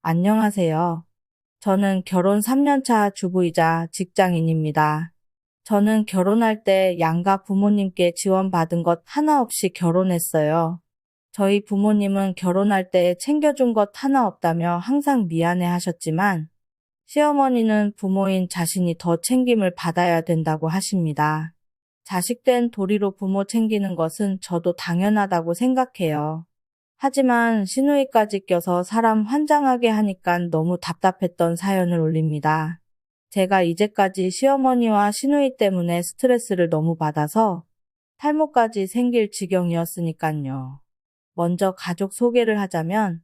안녕하세요. 저는 결혼 3년 차 주부이자 직장인입니다. 저는 결혼할 때 양가 부모님께 지원받은 것 하나 없이 결혼했어요. 저희 부모님은 결혼할 때 챙겨준 것 하나 없다며 항상 미안해 하셨지만, 시어머니는 부모인 자신이 더 챙김을 받아야 된다고 하십니다. 자식된 도리로 부모 챙기는 것은 저도 당연하다고 생각해요. 하지만 시누이까지 껴서 사람 환장하게 하니깐 너무 답답했던 사연을 올립니다. 제가 이제까지 시어머니와 시누이 때문에 스트레스를 너무 받아서 탈모까지 생길 지경이었으니깐요. 먼저 가족 소개를 하자면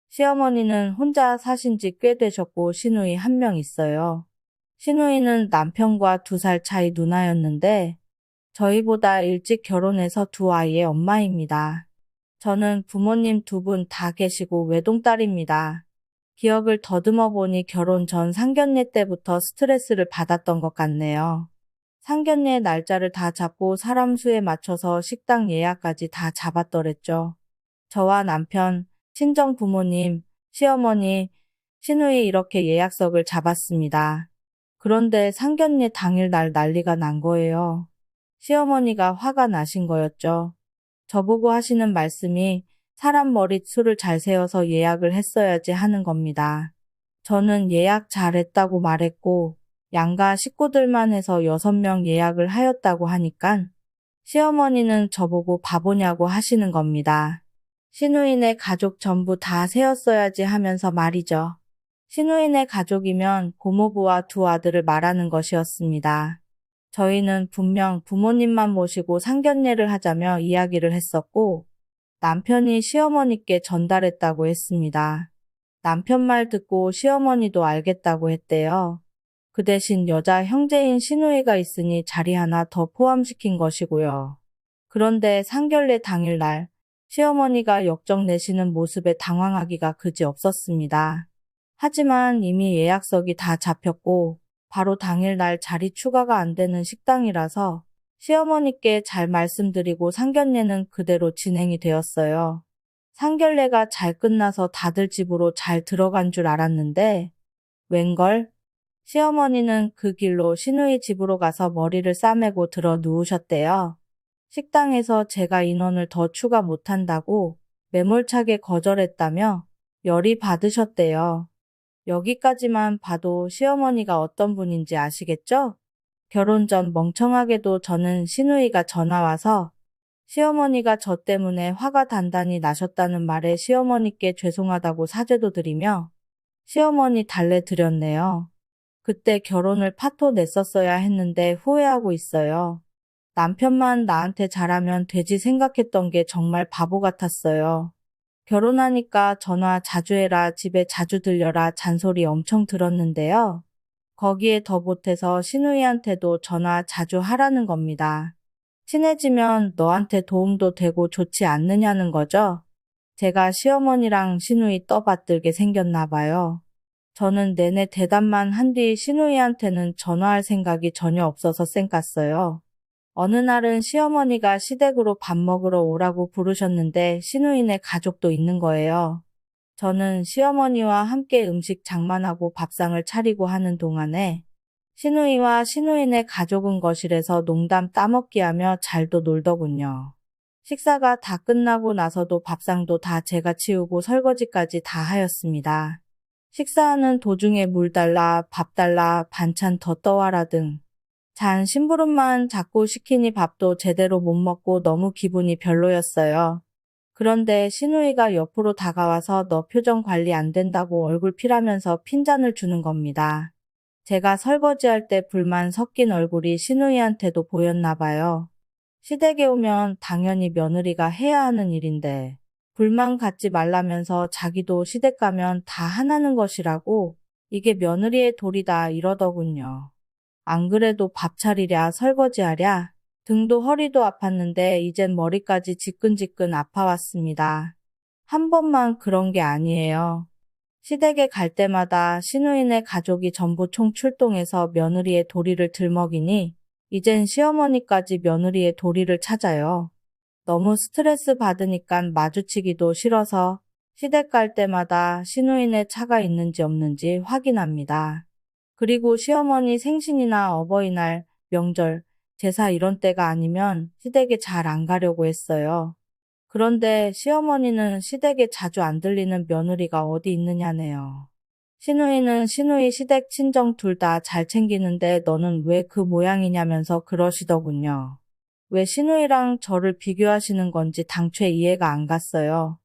시어머니는 혼자 사신 지 꽤 되셨고 시누이 한 명 있어요. 시누이는 남편과 2살 차이 누나였는데 저희보다 일찍 결혼해서 두 아이의 엄마입니다. 저는 부모님 2분 다 계시고 외동딸입니다. 기억을 더듬어 보니 결혼 전 상견례 때부터 스트레스를 받았던 것 같네요. 상견례 날짜를 다 잡고 사람 수에 맞춰서 식당 예약까지 다 잡았더랬죠. 저와 남편, 친정 부모님, 시어머니, 시누이 이렇게 예약석을 잡았습니다. 그런데 상견례 당일날 난리가 난 거예요. 시어머니가 화가 나신 거였죠. 저보고 하시는 말씀이 사람 머릿수를 잘 세워서 예약을 했어야지 하는 겁니다. 저는 예약 잘했다고 말했고 양가 식구들만 해서 6명 예약을 하였다고 하니깐 시어머니는 저보고 바보냐고 하시는 겁니다. 시누이네 가족 전부 다 세웠어야지 하면서 말이죠. 시누이네 가족이면 고모부와 2 아들을 말하는 것이었습니다. 저희는 분명 부모님만 모시고 상견례를 하자며 이야기를 했었고 남편이 시어머니께 전달했다고 했습니다. 남편 말 듣고 시어머니도 알겠다고 했대요. 그 대신 여자 형제인 시누이가 있으니 자리 하나 더 포함시킨 것이고요. 그런데 상견례 당일날 시어머니가 역정 내시는 모습에 당황하기가 그지 없었습니다. 하지만 이미 예약석이 다 잡혔고 바로 당일날 자리 추가가 안 되는 식당이라서 시어머니께 잘 말씀드리고 상견례는 그대로 진행이 되었어요. 상견례가 잘 끝나서 다들 집으로 잘 들어간 줄 알았는데 웬걸? 시어머니는 그 길로 시누이 집으로 가서 머리를 싸매고 들어 누우셨대요. 식당에서 제가 인원을 더 추가 못한다고 매몰차게 거절했다며 열이 받으셨대요. 여기까지만 봐도 시어머니가 어떤 분인지 아시겠죠? 결혼 전 멍청하게도 저는 시누이가 전화와서 시어머니가 저 때문에 화가 단단히 나셨다는 말에 시어머니께 죄송하다고 사죄도 드리며 시어머니 달래드렸네요. 그때 결혼을 파토 냈었어야 했는데 후회하고 있어요. 남편만 나한테 잘하면 되지 생각했던 게 정말 바보 같았어요. 결혼하니까 전화 자주 해라, 집에 자주 들려라 잔소리 엄청 들었는데요. 거기에 더 보태서 시누이한테도 전화 자주 하라는 겁니다. 친해지면 너한테 도움도 되고 좋지 않느냐는 거죠. 제가 시어머니랑 시누이 떠받들게 생겼나 봐요. 저는 내내 대답만 한 뒤 시누이한테는 전화할 생각이 전혀 없어서 쌩깠어요. 어느 날은 시어머니가 시댁으로 밥 먹으러 오라고 부르셨는데 시누이네 가족도 있는 거예요. 저는 시어머니와 함께 음식 장만하고 밥상을 차리고 하는 동안에 시누이와 시누이네 가족은 거실에서 농담 따먹기 하며 잘도 놀더군요. 식사가 다 끝나고 나서도 밥상도 다 제가 치우고 설거지까지 다 하였습니다. 식사하는 도중에 물 달라, 밥 달라, 반찬 더 떠와라 등 잔 심부름만 자꾸 시키니 밥도 제대로 못 먹고 너무 기분이 별로였어요. 그런데 시누이가 옆으로 다가와서 너 표정 관리 안 된다고 얼굴 피라면서 핀잔을 주는 겁니다. 제가 설거지할 때 불만 섞인 얼굴이 시누이한테도 보였나 봐요. 시댁에 오면 당연히 며느리가 해야 하는 일인데 불만 갖지 말라면서 자기도 시댁 가면 다 하나는 것이라고 이게 며느리의 도리다 이러더군요. 안 그래도 밥 차리랴 설거지하랴 등도 허리도 아팠는데 이젠 머리까지 지끈지끈 아파왔습니다. 한 번만 그런 게 아니에요. 시댁에 갈 때마다 시누이네 가족이 전부 총 출동해서 며느리의 도리를 들먹이니 이젠 시어머니까지 며느리의 도리를 찾아요. 너무 스트레스 받으니깐 마주치기도 싫어서 시댁 갈 때마다 시누이네 차가 있는지 없는지 확인합니다. 그리고 시어머니 생신이나 어버이날, 명절, 제사 이런 때가 아니면 시댁에 잘 안 가려고 했어요. 그런데 시어머니는 시댁에 자주 안 들리는 며느리가 어디 있느냐네요. 시누이는 시누이 시댁 친정 둘 다 잘 챙기는데 너는 왜 그 모양이냐면서 그러시더군요. 왜 시누이랑 저를 비교하시는 건지 당최 이해가 안 갔어요.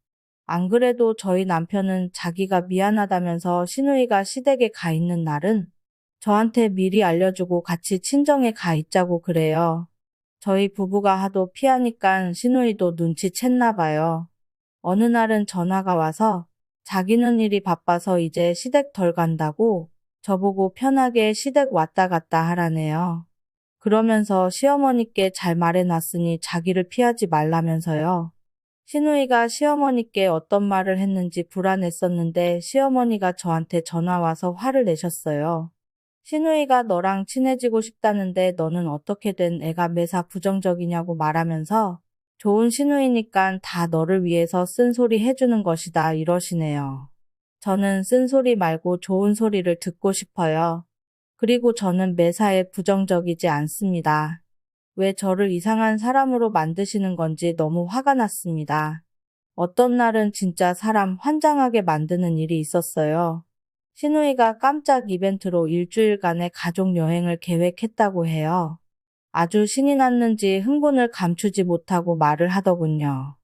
안 그래도 저희 남편은 자기가 미안하다면서 시누이가 시댁에 가 있는 날은 저한테 미리 알려주고 같이 친정에 가 있자고 그래요. 저희 부부가 하도 피하니깐 시누이도 눈치챘나 봐요. 어느 날은 전화가 와서 자기는 일이 바빠서 이제 시댁 덜 간다고 저보고 편하게 시댁 왔다 갔다 하라네요. 그러면서 시어머니께 잘 말해놨으니 자기를 피하지 말라면서요. 시누이가 시어머니께 어떤 말을 했는지 불안했었는데 시어머니가 저한테 전화와서 화를 내셨어요. 시누이가 너랑 친해지고 싶다는데 너는 어떻게 된 애가 매사 부정적이냐고 말하면서 좋은 시누이니까 다 너를 위해서 쓴소리 해주는 것이다 이러시네요. 저는 쓴소리 말고 좋은 소리를 듣고 싶어요. 그리고 저는 매사에 부정적이지 않습니다. 왜 저를 이상한 사람으로 만드시는 건지 너무 화가 났습니다. 어떤 날은 진짜 사람 환장하게 만드는 일이 있었어요. 시누이가 깜짝 이벤트로 일주일간의 가족 여행을 계획했다고 해요. 아주 신이 났는지 흥분을 감추지 못하고 말을 하더군요.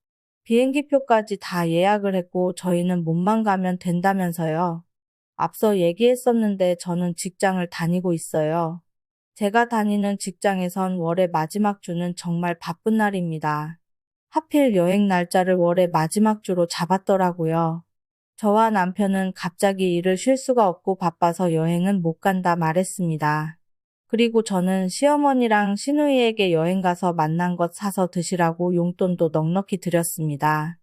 비행기표까지 다 예약을 했고 저희는 몸만 가면 된다면서요. 앞서 얘기했었는데 저는 직장을 다니고 있어요. 제가 다니는 직장에선 월의 마지막 주는 정말 바쁜 날입니다. 하필 여행 날짜를 월의 마지막 주로 잡았더라고요. 저와 남편은 갑자기 일을 쉴 수가 없고 바빠서 여행은 못 간다 말했습니다. 그리고 저는 시어머니랑 시누이에게 여행 가서 만난 것 사서 드시라고 용돈도 넉넉히 드렸습니다.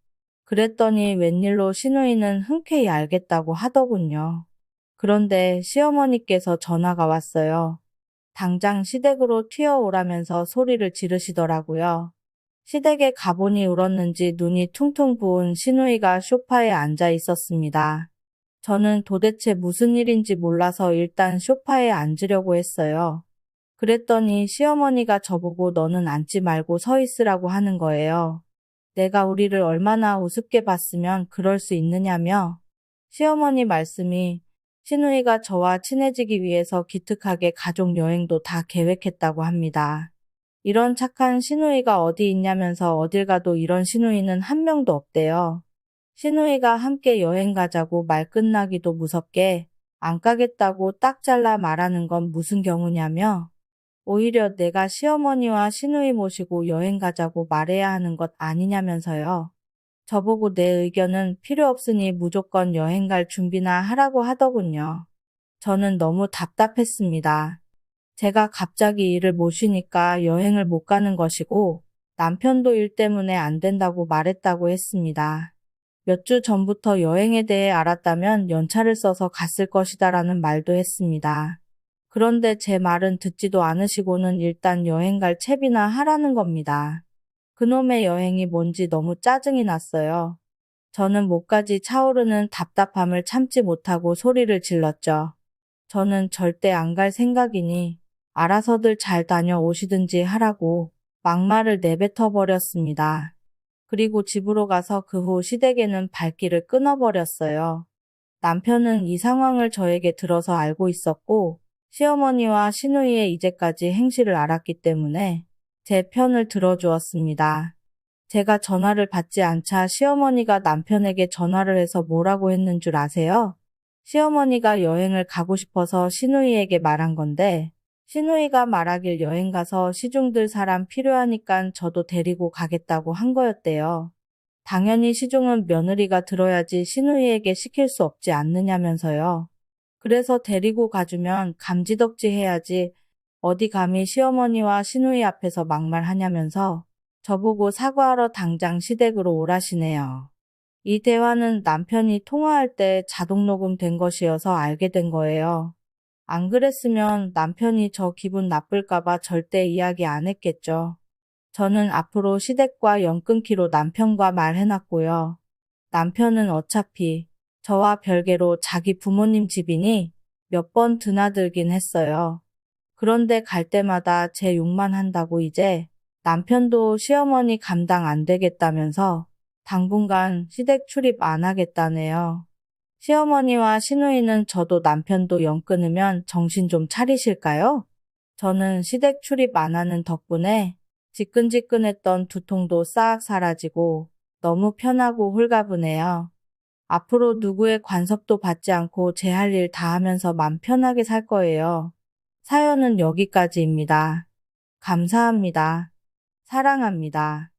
그랬더니 웬일로 시누이는 흔쾌히 알겠다고 하더군요. 그런데 시어머니께서 전화가 왔어요. 당장 시댁으로 튀어오라면서 소리를 지르시더라고요. 시댁에 가보니 울었는지 눈이 퉁퉁 부은 시누이가 소파에 앉아 있었습니다. 저는 도대체 무슨 일인지 몰라서 일단 소파에 앉으려고 했어요. 그랬더니 시어머니가 저보고 너는 앉지 말고 서 있으라고 하는 거예요. 내가 우리를 얼마나 우습게 봤으면 그럴 수 있느냐며. 시어머니 말씀이 시누이가 저와 친해지기 위해서 기특하게 가족 여행도 다 계획했다고 합니다. 이런 착한 시누이가 어디 있냐면서 어딜 가도 이런 시누이는 한 명도 없대요. 시누이가 함께 여행 가자고 말 끝나기도 무섭게 안 가겠다고 딱 잘라 말하는 건 무슨 경우냐며 오히려 내가 시어머니와 시누이 모시고 여행 가자고 말해야 하는 것 아니냐면서요. 저보고 내 의견은 필요 없으니 무조건 여행 갈 준비나 하라고 하더군요. 저는 너무 답답했습니다. 제가 갑자기 일을 못 쉬니까 여행을 못 가는 것이고 남편도 일 때문에 안 된다고 말했다고 했습니다. 몇 주 전부터 여행에 대해 알았다면 연차를 써서 갔을 것이다라는 말도 했습니다. 그런데 제 말은 듣지도 않으시고는 일단 여행 갈 채비나 하라는 겁니다. 그놈의 여행이 뭔지 너무 짜증이 났어요. 저는 목까지 차오르는 답답함을 참지 못하고 소리를 질렀죠. 저는 절대 안 갈 생각이니 알아서들 잘 다녀오시든지 하라고 막말을 내뱉어 버렸습니다. 그리고 집으로 가서 그 후 시댁에는 발길을 끊어버렸어요. 남편은 이 상황을 저에게 들어서 알고 있었고 시어머니와 시누이의 이제까지 행실을 알았기 때문에 제 편을 들어주었습니다. 제가 전화를 받지 않자 시어머니가 남편에게 전화를 해서 뭐라고 했는 줄 아세요? 시어머니가 여행을 가고 싶어서 시누이에게 말한 건데 시누이가 말하길 여행 가서 시중들 사람 필요하니까 저도 데리고 가겠다고 한 거였대요. 당연히 시중은 며느리가 들어야지 시누이에게 시킬 수 없지 않느냐면서요. 그래서 데리고 가주면 감지덕지 해야지 어디 감히 시어머니와 시누이 앞에서 막말하냐면서 저보고 사과하러 당장 시댁으로 오라시네요. 이 대화는 남편이 통화할 때 자동 녹음된 것이어서 알게 된 거예요. 안 그랬으면 남편이 저 기분 나쁠까봐 절대 이야기 안 했겠죠. 저는 앞으로 시댁과 연 끊기로 남편과 말해놨고요. 남편은 어차피 저와 별개로 자기 부모님 집이니 몇 번 드나들긴 했어요. 그런데 갈 때마다 제 욕만 한다고 이제 남편도 시어머니 감당 안 되겠다면서 당분간 시댁 출입 안 하겠다네요. 시어머니와 시누이는 저도 남편도 영 끊으면 정신 좀 차리실까요? 저는 시댁 출입 안 하는 덕분에 지끈지끈했던 두통도 싹 사라지고 너무 편하고 홀가분해요. 앞으로 누구의 간섭도 받지 않고 제 할 일 다 하면서 맘 편하게 살 거예요. 사연은 여기까지입니다. 감사합니다. 사랑합니다.